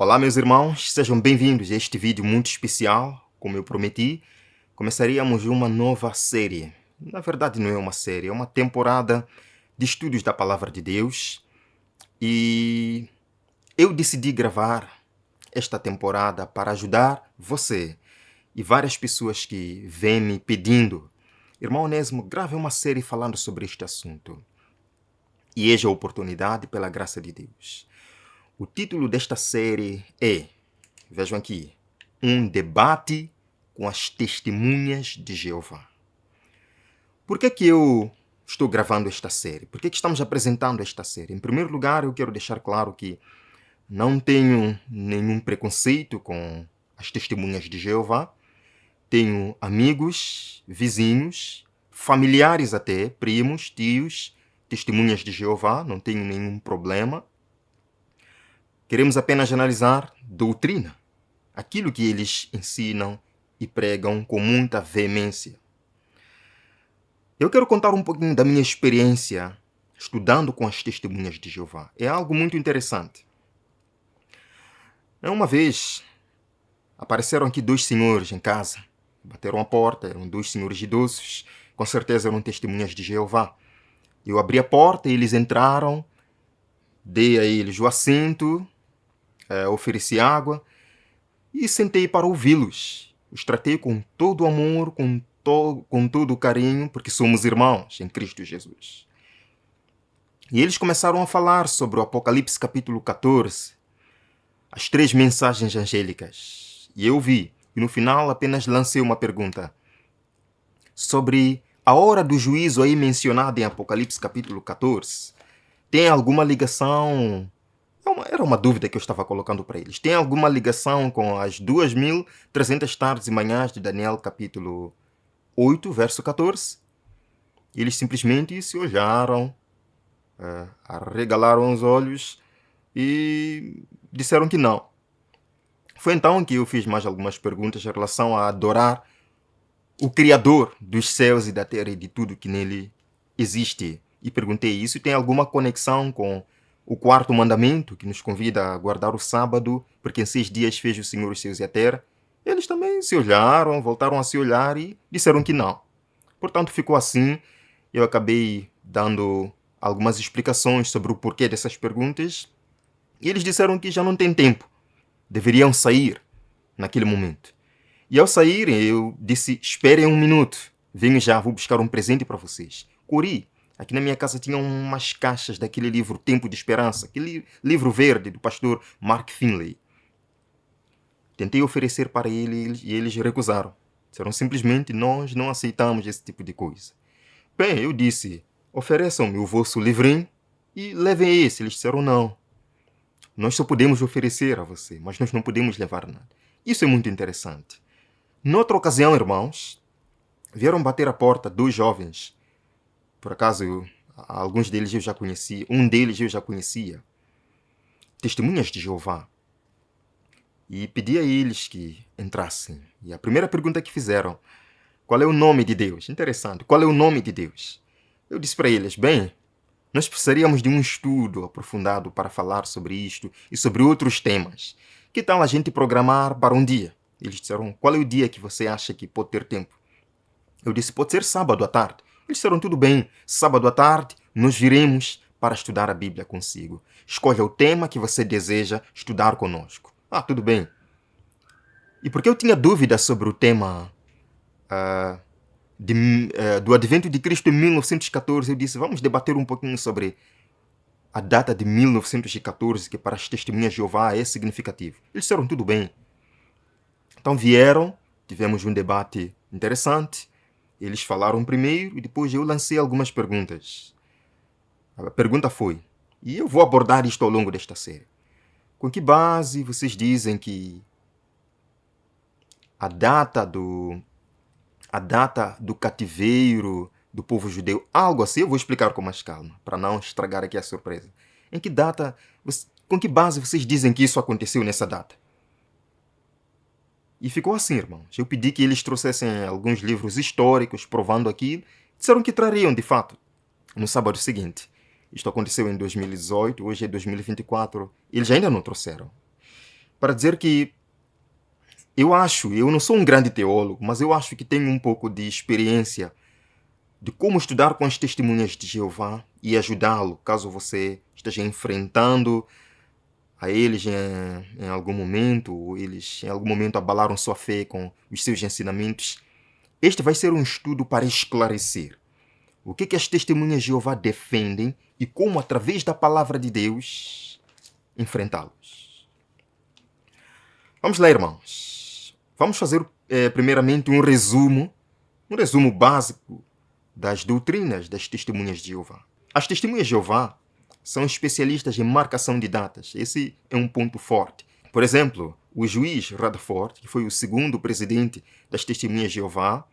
Olá, meus irmãos, sejam bem-vindos a este vídeo muito especial. Como eu prometi, começaríamos uma nova série. Na verdade, não é uma série, é uma temporada de estudos da Palavra de Deus. E eu decidi gravar esta temporada para ajudar você e várias pessoas que vêm me pedindo: Irmão Onésimo, grave uma série falando sobre este assunto. E eis a oportunidade pela graça de Deus. O título desta série é, vejam aqui, um debate com as testemunhas de Jeová. Por que eu estou gravando esta série? Por que estamos apresentando esta série? Em primeiro lugar, eu quero deixar claro que não tenho nenhum preconceito com as testemunhas de Jeová. Tenho amigos, vizinhos, familiares até, primos, tios, testemunhas de Jeová, não tenho nenhum problema. Queremos apenas analisar doutrina, aquilo que eles ensinam e pregam com muita veemência. Eu quero contar um pouquinho da minha experiência estudando com as testemunhas de Jeová. É algo muito interessante. Uma vez, apareceram aqui dois senhores em casa, bateram a porta, eram dois senhores idosos, com certeza eram testemunhas de Jeová. Eu abri a porta e eles entraram, dei a eles o assento, ofereci água e sentei para ouvi-los. Os tratei com todo o amor, com todo o carinho, porque somos irmãos em Cristo Jesus. E eles começaram a falar sobre o Apocalipse capítulo 14, as 3 mensagens angélicas. E eu vi, e no final apenas lancei uma pergunta sobre a hora do juízo aí mencionada em Apocalipse capítulo 14. Tem alguma ligação? Era uma dúvida que eu estava colocando para eles. Tem alguma ligação com as 2.300 tardes e manhãs de Daniel capítulo 8, verso 14? Eles simplesmente se olharam, arregalaram os olhos e disseram que não. Foi então que eu fiz mais algumas perguntas em relação a adorar o Criador dos céus e da terra e de tudo que nele existe. E perguntei: isso tem alguma conexão com o 4º mandamento, que nos convida a guardar o sábado, porque em 6 dias fez o Senhor os céus e a terra? Eles também se olharam, voltaram a se olhar e disseram que não. Portanto, ficou assim. Eu acabei dando algumas explicações sobre o porquê dessas perguntas e eles disseram que já não tem tempo. Deveriam sair naquele momento. E ao saírem, eu disse: esperem um minuto, venho já, vou buscar um presente para vocês. Corri. Aqui na minha casa tinham umas caixas daquele livro Tempo de Esperança, aquele livro verde do pastor Mark Finley. Tentei oferecer para eles e eles recusaram. Disseram simplesmente: nós não aceitamos esse tipo de coisa. Bem, eu disse: ofereçam-me o vosso livrinho e levem esse. Eles disseram: não. Nós só podemos oferecer a você, mas nós não podemos levar nada. Isso é muito interessante. Noutra ocasião, irmãos, vieram bater a porta 2 jovens. Por acaso, alguns deles eu já conhecia. Um deles eu já conhecia. Testemunhas de Jeová. E pedi a eles que entrassem. E a primeira pergunta que fizeram: qual é o nome de Deus? Interessante. Qual é o nome de Deus? Eu disse para eles: bem, nós precisaríamos de um estudo aprofundado para falar sobre isto e sobre outros temas. Que tal a gente programar para um dia? Eles disseram: qual é o dia que você acha que pode ter tempo? Eu disse: pode ser sábado à tarde. Eles disseram: tudo bem, sábado à tarde nós viremos para estudar a Bíblia consigo. Escolha o tema que você deseja estudar conosco. Ah, tudo bem. E porque eu tinha dúvida sobre o tema do advento de Cristo em 1914, eu disse: vamos debater um pouquinho sobre a data de 1914, que para as testemunhas de Jeová é significativo. Eles disseram: tudo bem. Então vieram, tivemos um debate interessante. Eles falaram primeiro e depois eu lancei algumas perguntas. A pergunta foi, e eu vou abordar isto ao longo desta série: com que base vocês dizem que a data do cativeiro do povo judeu, algo assim, eu vou explicar com mais calma, para não estragar aqui a surpresa. Com que base vocês dizem que isso aconteceu nessa data? E ficou assim, irmãos. Eu pedi que eles trouxessem alguns livros históricos provando aquilo. Disseram que trariam, de fato, no sábado seguinte. Isto aconteceu em 2018, hoje é 2024. Eles ainda não trouxeram. para dizer que eu não sou um grande teólogo, mas eu acho que tenho um pouco de experiência de como estudar com as testemunhas de Jeová e ajudá-lo, caso você esteja enfrentando a eles em algum momento, ou eles em algum momento abalaram sua fé com os seus ensinamentos. Este vai ser um estudo para esclarecer o que as testemunhas de Jeová defendem e como, através da palavra de Deus, enfrentá-los. Vamos lá, irmãos. Vamos fazer primeiramente um resumo básico das doutrinas das testemunhas de Jeová. As testemunhas de Jeová são especialistas em marcação de datas. Esse é um ponto forte. Por exemplo, o juiz Rutherford, que foi o segundo presidente das testemunhas de Jeová,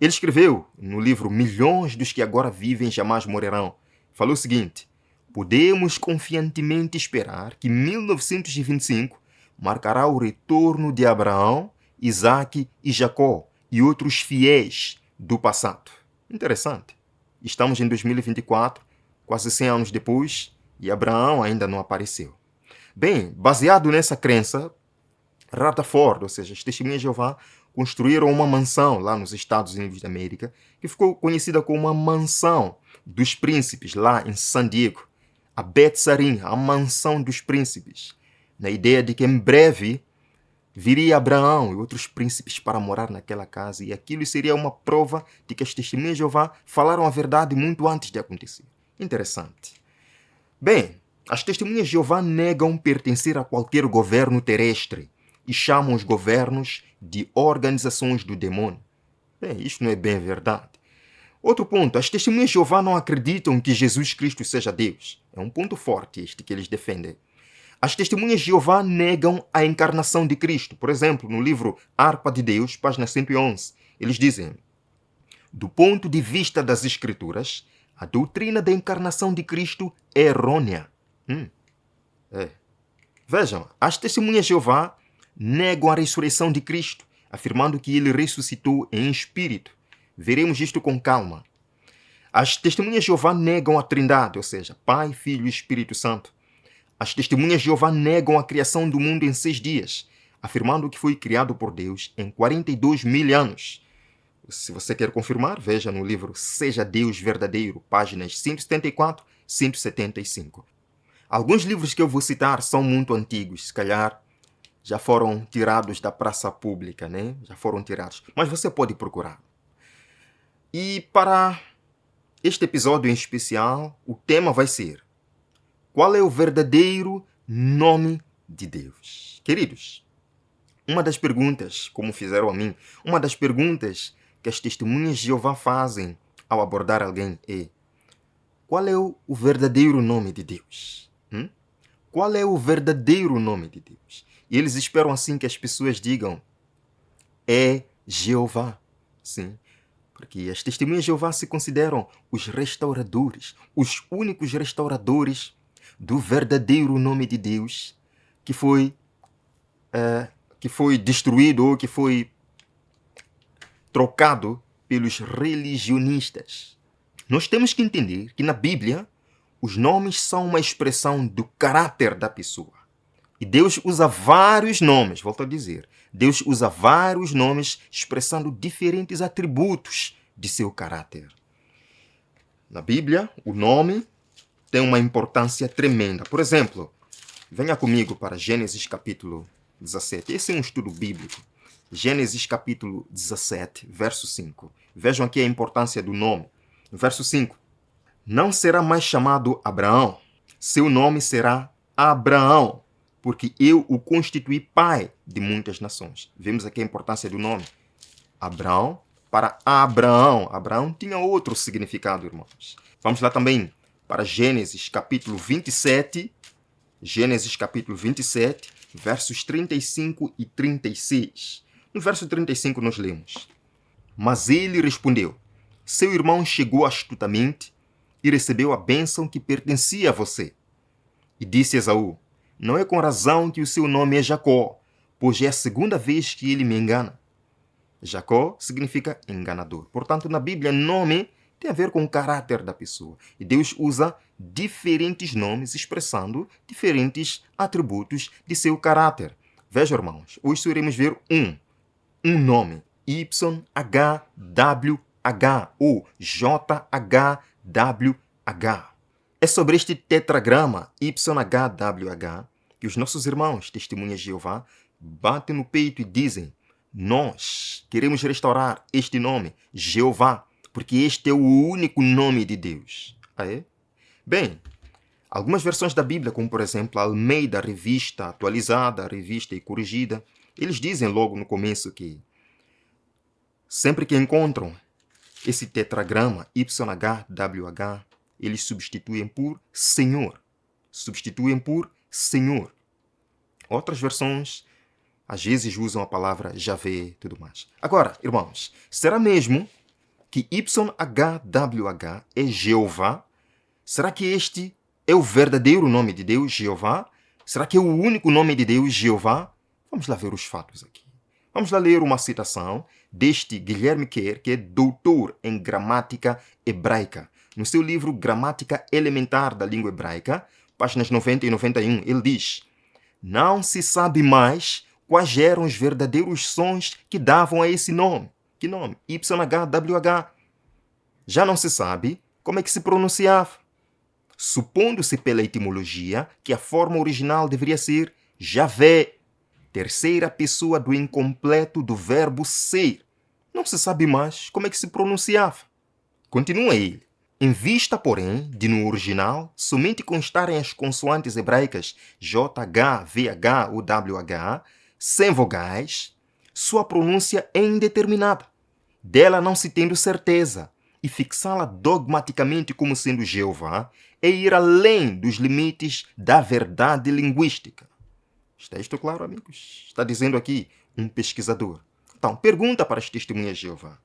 ele escreveu no livro Milhões dos que agora vivem jamais morrerão. Falou o seguinte: podemos confiantemente esperar que 1925 marcará o retorno de Abraão, Isaque e Jacó e outros fiéis do passado. Interessante. Estamos em 2024, quase 100 anos depois, e Abraão ainda não apareceu. Bem, baseado nessa crença, Rutherford, ou seja, as testemunhas de Jeová, construíram uma mansão lá nos Estados Unidos da América, que ficou conhecida como a Mansão dos Príncipes, lá em San Diego. A Beth Sarim, a Mansão dos Príncipes, na ideia de que em breve viria Abraão e outros príncipes para morar naquela casa, e aquilo seria uma prova de que as testemunhas de Jeová falaram a verdade muito antes de acontecer. Interessante. Bem, as testemunhas de Jeová negam pertencer a qualquer governo terrestre e chamam os governos de organizações do demônio. Bem, isto não é bem verdade. Outro ponto, as testemunhas de Jeová não acreditam que Jesus Cristo seja Deus. É um ponto forte este que eles defendem. As testemunhas de Jeová negam a encarnação de Cristo. Por exemplo, no livro Harpa de Deus, página 111, eles dizem: do ponto de vista das Escrituras, a doutrina da encarnação de Cristo é errônea. Vejam, as testemunhas de Jeová negam a ressurreição de Cristo, afirmando que ele ressuscitou em espírito. Veremos isto com calma. As testemunhas de Jeová negam a Trindade, ou seja, Pai, Filho e Espírito Santo. As testemunhas de Jeová negam a criação do mundo em 6 dias, afirmando que foi criado por Deus em 42 mil anos. Se você quer confirmar, veja no livro Seja Deus Verdadeiro, páginas 174 e 175. Alguns livros que eu vou citar são muito antigos, se calhar já foram tirados da praça pública, né? Já foram tirados, mas você pode procurar. E para este episódio em especial, o tema vai ser: qual é o verdadeiro nome de Deus? Queridos, uma das perguntas, como fizeram a mim, uma das perguntas que as testemunhas de Jeová fazem ao abordar alguém é: qual é o verdadeiro nome de Deus? Qual é o verdadeiro nome de Deus? E eles esperam assim que as pessoas digam: é Jeová. Sim, porque as testemunhas de Jeová se consideram os restauradores, os únicos restauradores do verdadeiro nome de Deus que foi destruído ou que foi trocado pelos religionistas. Nós temos que entender que na Bíblia os nomes são uma expressão do caráter da pessoa. E Deus usa vários nomes, volto a dizer, Deus usa vários nomes expressando diferentes atributos de seu caráter. Na Bíblia, o nome tem uma importância tremenda. Por exemplo, venha comigo para Gênesis capítulo 17. Esse é um estudo bíblico. Gênesis capítulo 17, verso 5. Vejam aqui a importância do nome. Verso 5. Não será mais chamado Abraão, seu nome será Abraão, porque eu o constituí pai de muitas nações. Vemos aqui a importância do nome. Abraão para Abraão. Abraão tinha outro significado, irmãos. Vamos lá também para Gênesis capítulo 27. Gênesis capítulo 27, versos 35 e 36. No verso 35 nós lemos: mas ele respondeu: seu irmão chegou astutamente e recebeu a bênção que pertencia a você. E disse Esaú: não é com razão que o seu nome é Jacó, pois é a segunda vez que ele me engana. Jacó significa enganador. Portanto, na Bíblia, nome tem a ver com o caráter da pessoa. E Deus usa diferentes nomes expressando diferentes atributos de seu caráter. Vejam, irmãos, hoje iremos ver um nome, YHWH ou JHWH. É sobre este tetragrama YHWH que os nossos irmãos testemunhas de Jeová batem no peito e dizem: nós queremos restaurar este nome, Jeová, porque este é o único nome de Deus. Ah, é? Bem, algumas versões da Bíblia, como por exemplo a Almeida, Revista Atualizada, Revista e Corrigida, eles dizem logo no começo que sempre que encontram esse tetragrama YHWH, eles substituem por Senhor. Substituem por Senhor. Outras versões, às vezes, usam a palavra Javé e tudo mais. Agora, irmãos, será mesmo que YHWH é Jeová? Será que este é o verdadeiro nome de Deus, Jeová? Será que é o único nome de Deus, Jeová? Vamos lá ver os fatos aqui. Vamos lá ler uma citação deste Guilherme Kerr, que é doutor em gramática hebraica. No seu livro Gramática Elementar da Língua Hebraica, páginas 90 e 91, ele diz: não se sabe mais quais eram os verdadeiros sons que davam a esse nome. Que nome? YHWH. Já não se sabe como é que se pronunciava. Supondo-se pela etimologia que a forma original deveria ser Javé, terceira pessoa do incompleto do verbo ser. Não se sabe mais como é que se pronunciava. Continua ele. Em vista, porém, de no original somente constarem as consoantes hebraicas JH, VH ou WH, sem vogais, sua pronúncia é indeterminada, dela não se tendo certeza, e fixá-la dogmaticamente como sendo Jeová é ir além dos limites da verdade linguística. Está isto claro, amigos? Está dizendo aqui um pesquisador. Então, pergunta para as testemunhas de Jeová: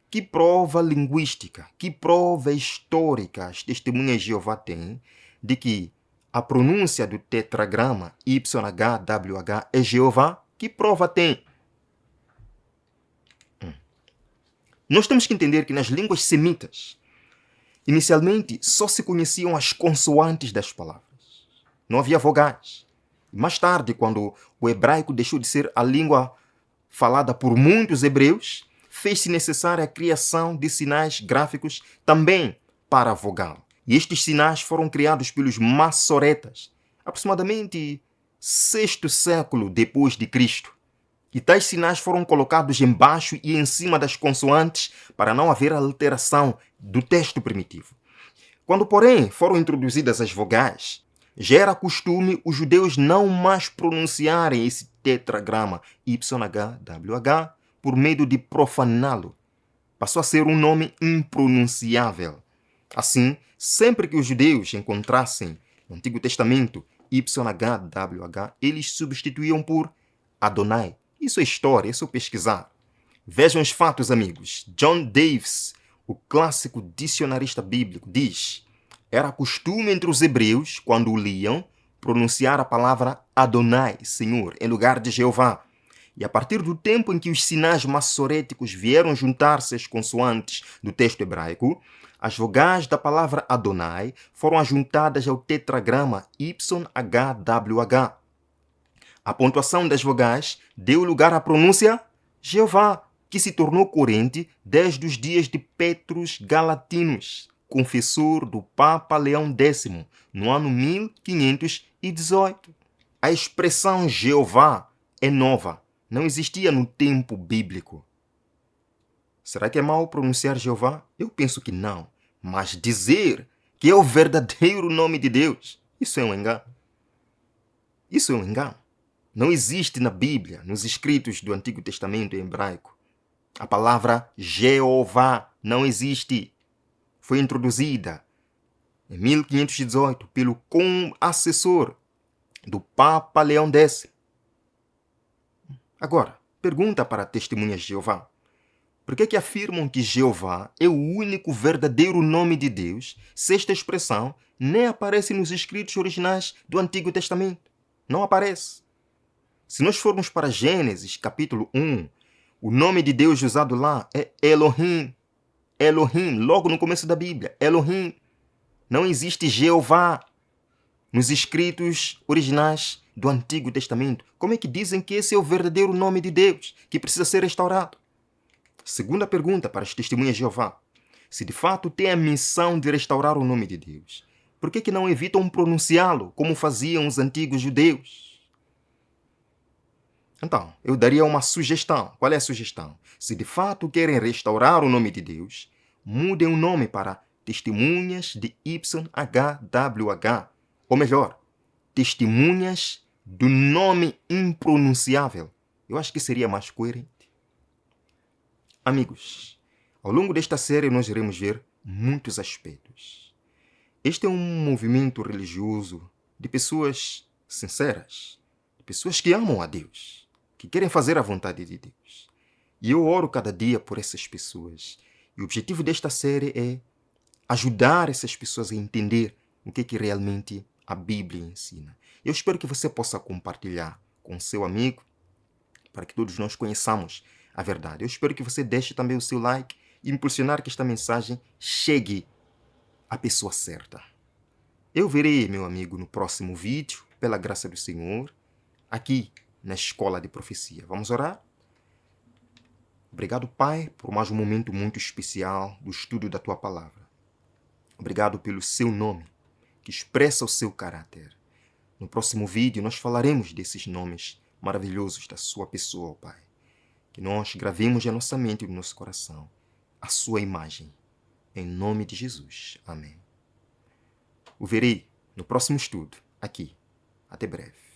que prova linguística, que prova histórica as testemunhas de Jeová têm de que a pronúncia do tetragrama YHWH é Jeová? Que prova tem? Nós temos que entender que nas línguas semitas, inicialmente só se conheciam as consoantes das palavras. Não havia vogais. Mais tarde, quando o hebraico deixou de ser a língua falada por muitos hebreus, fez-se necessária a criação de sinais gráficos também para a vogal. E estes sinais foram criados pelos massoretas, aproximadamente 6º século depois de Cristo. E tais sinais foram colocados embaixo e em cima das consoantes para não haver alteração do texto primitivo. Quando, porém, foram introduzidas as vogais, já era costume os judeus não mais pronunciarem esse tetragrama YHWH por medo de profaná-lo. Passou a ser um nome impronunciável. Assim, sempre que os judeus encontrassem no Antigo Testamento YHWH, eles substituíam por Adonai. Isso é história, isso é pesquisar. Vejam os fatos, amigos. John Davis, o clássico dicionarista bíblico, diz: era costume entre os hebreus, quando o liam, pronunciar a palavra Adonai, Senhor, em lugar de Jeová. E a partir do tempo em que os sinais massoréticos vieram juntar-se às consoantes do texto hebraico, as vogais da palavra Adonai foram ajuntadas ao tetragrama YHWH. A pontuação das vogais deu lugar à pronúncia Jeová, que se tornou corrente desde os dias de Petrus Galatinos, confessor do Papa Leão X, no ano 1518. A expressão Jeová é nova, não existia no tempo bíblico. Será que é mau pronunciar Jeová? Eu penso que não. Mas dizer que é o verdadeiro nome de Deus, isso é um engano. Isso é um engano. Não existe na Bíblia, nos escritos do Antigo Testamento em hebraico. A palavra Jeová não existe. Foi introduzida em 1518 pelo assessor do Papa Leão X. Agora, pergunta para testemunhas de Jeová: por que afirmam que Jeová é o único verdadeiro nome de Deus, se esta expressão nem aparece nos escritos originais do Antigo Testamento? Não aparece. Se nós formos para Gênesis, capítulo 1, o nome de Deus usado lá é Elohim. Elohim, logo no começo da Bíblia. Elohim. Não existe Jeová nos escritos originais do Antigo Testamento, como é que dizem que esse é o verdadeiro nome de Deus, que precisa ser restaurado? Segunda pergunta para as testemunhas de Jeová. Se de fato tem a missão de restaurar o nome de Deus, por que não evitam pronunciá-lo como faziam os antigos judeus? Então, eu daria uma sugestão. Qual é a sugestão? Se de fato querem restaurar o nome de Deus, mudem o nome para Testemunhas de YHWH. Ou melhor, Testemunhas do Nome Impronunciável. Eu acho que seria mais coerente. Amigos, ao longo desta série nós iremos ver muitos aspectos. Este é um movimento religioso de pessoas sinceras, de pessoas que amam a Deus, que querem fazer a vontade de Deus. E eu oro cada dia por essas pessoas. E o objetivo desta série é ajudar essas pessoas a entender o que realmente a Bíblia ensina. Eu espero que você possa compartilhar com seu amigo para que todos nós conheçamos a verdade. Eu espero que você deixe também o seu like e impulsionar que esta mensagem chegue à pessoa certa. Eu verei, meu amigo, no próximo vídeo, pela graça do Senhor, aqui na Escola de Profecia. Vamos orar? Obrigado, Pai, por mais um momento muito especial do estudo da Tua Palavra. Obrigado pelo Seu nome, que expressa o Seu caráter. No próximo vídeo, nós falaremos desses nomes maravilhosos da Sua pessoa, Pai. Que nós gravemos na nossa mente e no nosso coração a Sua imagem. Em nome de Jesus. Amém. O verei no próximo estudo, aqui. Até breve.